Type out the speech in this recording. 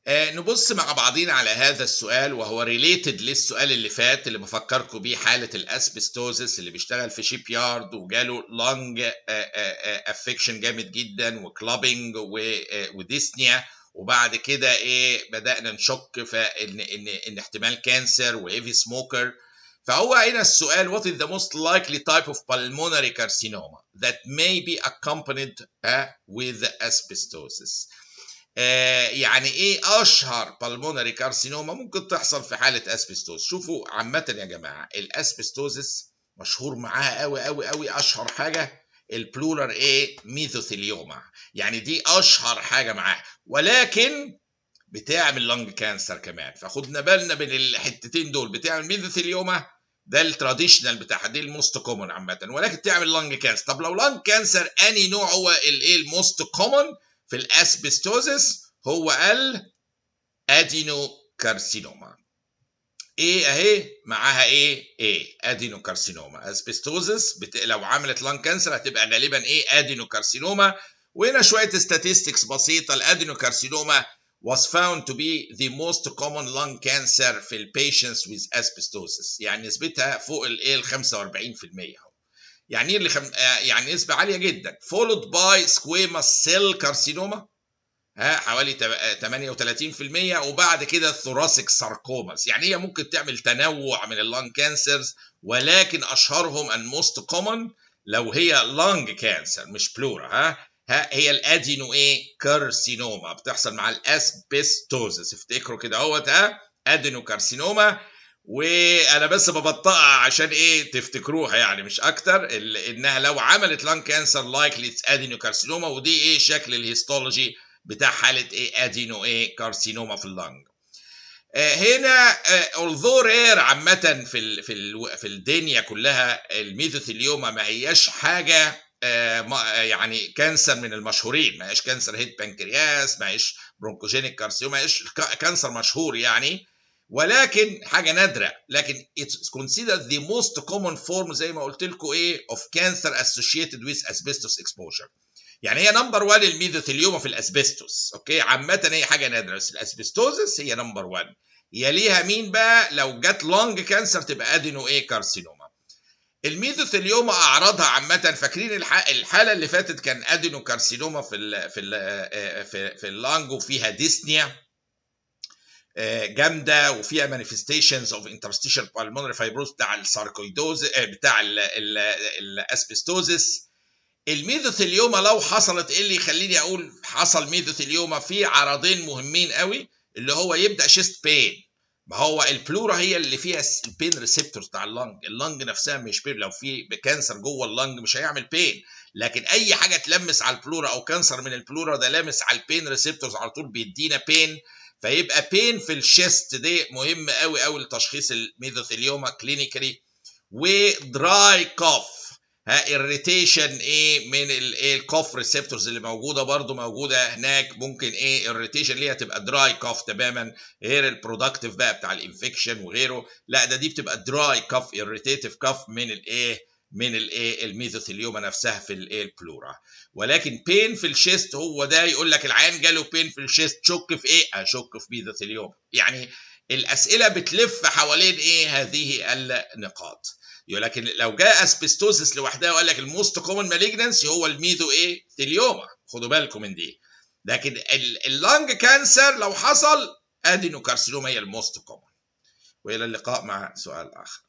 نبص مع بعضينا على هذا السؤال، وهو ريليتد للسؤال اللي فات اللي بفكركم بيه، حالة الاسبستوزس اللي بيشتغل في شيب يارد وجاله لانج افكشن جامد جدا وكلابنج وديسنيا، وبعد كده بدأنا نشك في ان احتمال كانسر وهيفي سموكر. فهو هنا السؤال: what is the most likely type of pulmonary carcinoma that may be accompanied with asbestosis؟ يعني ايه اشهر بالمونري كارسينوما ممكن تحصل في حاله اسبستوز؟ شوفوا عامه يا جماعه، الاسبستوزس مشهور معاها قوي قوي قوي. اشهر حاجه البلورال ميزوثيليوما، يعني دي اشهر حاجه معاها، ولكن بتعمل لنج كانسر كمان. فخدنا بالنا من الحتتين دول، بتعمل ميزوثيليوما ده التراديشنال بتاعها، دي الموست كومن عامه، ولكن تعمل لنج كانسر. طب لو لنج كانسر اني نوع هو الموست كومن في الاسبستوزس؟ هو الادينوكارسينوما. اهي معاها ادينوكارسينوما. اسبستوزس لو عملت لان كانسر هتبقى غالبا ادينوكارسينوما. وهنا شويه statistics بسيطه. الادينوكارسينوما was found to be the most common lung cancer في ال patients with asbestosis، يعني نسبتها فوق ال 45%. يعني يعني نسبه عاليه جدا. followed by squamous cell carcinoma حوالي 38%، وبعد كده الثوراسيك ساركوماس. يعني هي ممكن تعمل تنوع من اللانج كانسرز، ولكن اشهرهم الموست كومن لو هي لانج كانسر مش بلورا هي الادينو كارسينوما، بتحصل مع الاسبستوزس. افتكروا كده اهوت ادينو كارسينوما. وانا بس ببطئها عشان تفتكروها، يعني مش اكتر، انها لو عملت لانج كانسر لايكلي ادينو كارسينوما، ودي شكل الهيستولوجي بتاع حاله ادينو كارسينوما في اللنج. هنا although rare عامه في الدنيا كلها، الميزوثيليوما ما هياش حاجه يعني كانسر من المشهورين، ما هيش كانسر هيد بانكرياس، ما هيش برونكوجينيك كارسينوما، ما هيش كانسر مشهور يعني، ولكن حاجه نادره. لكن it's considered the most common form زي ما قلت لكم of cancer associated with asbestos exposure. يعني هي نمبر 1 الميزوثيليوما في الاسبستوس، اوكي، عامه هي حاجه نادره، بس الاسبستوزس هي نمبر 1. يليها مين بقى لو جت لونج كانسر؟ تبقى ادينو كارسينوما. الميزوثيليوما اعراضها عامه، فاكرين الحاله اللي فاتت كان ادينو كارسينوما في اللانج، وفيها ديسنيا جامده، وفيها مانيفستيشنز اوف انترستيشال بالمونري فايبروز بتاع الساركويدوز بتاع الاسبستوزس. الميزوثيليوما لو حصلت اللي يخليني اقول حصل ميزوثيليوما؟ في عرضين مهمين قوي، اللي هو يبدا شيست بين. ما هو البلورا هي اللي فيها البين ريسبتورز بتاع اللنج نفسها مش بين. لو في كانسر جوه اللنج مش هيعمل بين، لكن اي حاجه تلمس على البلورا او كانسر من البلورا ده لامس على البين ريسبتورز على طول بيدينا بين. فيبقى بين في الشيست دي مهم قوي قوي لتشخيص الميزوثيليوما كلينيكالي. ودراي كوف، irritation من الكوف ريسبتورز اللي موجوده برضو موجوده هناك، ممكن irritation اللي هي تبقى دراي كوف تماما، غير البرودكتيف بقى بتاع الانفكشن وغيره. لا دي بتبقى دراي كوف irritative كوف من الميزوثيليوما نفسها في البلورا. ولكن بين في الشيست، هو ده يقول لك العيان جاله بين في الشيست، شك في اشك في ميزوثيليوما. يعني الاسئله بتلف حوالين هذه النقاط. لكن لو جاء اسبستوزس لوحدها وقال لك الموست كومن مالجنسي هو الميزو ثيليوما، خدوا بالكم من دي. لكن اللانج كانسر لو حصل ادينوكارسينوما هي الموست كومن. والى اللقاء مع سؤال اخر.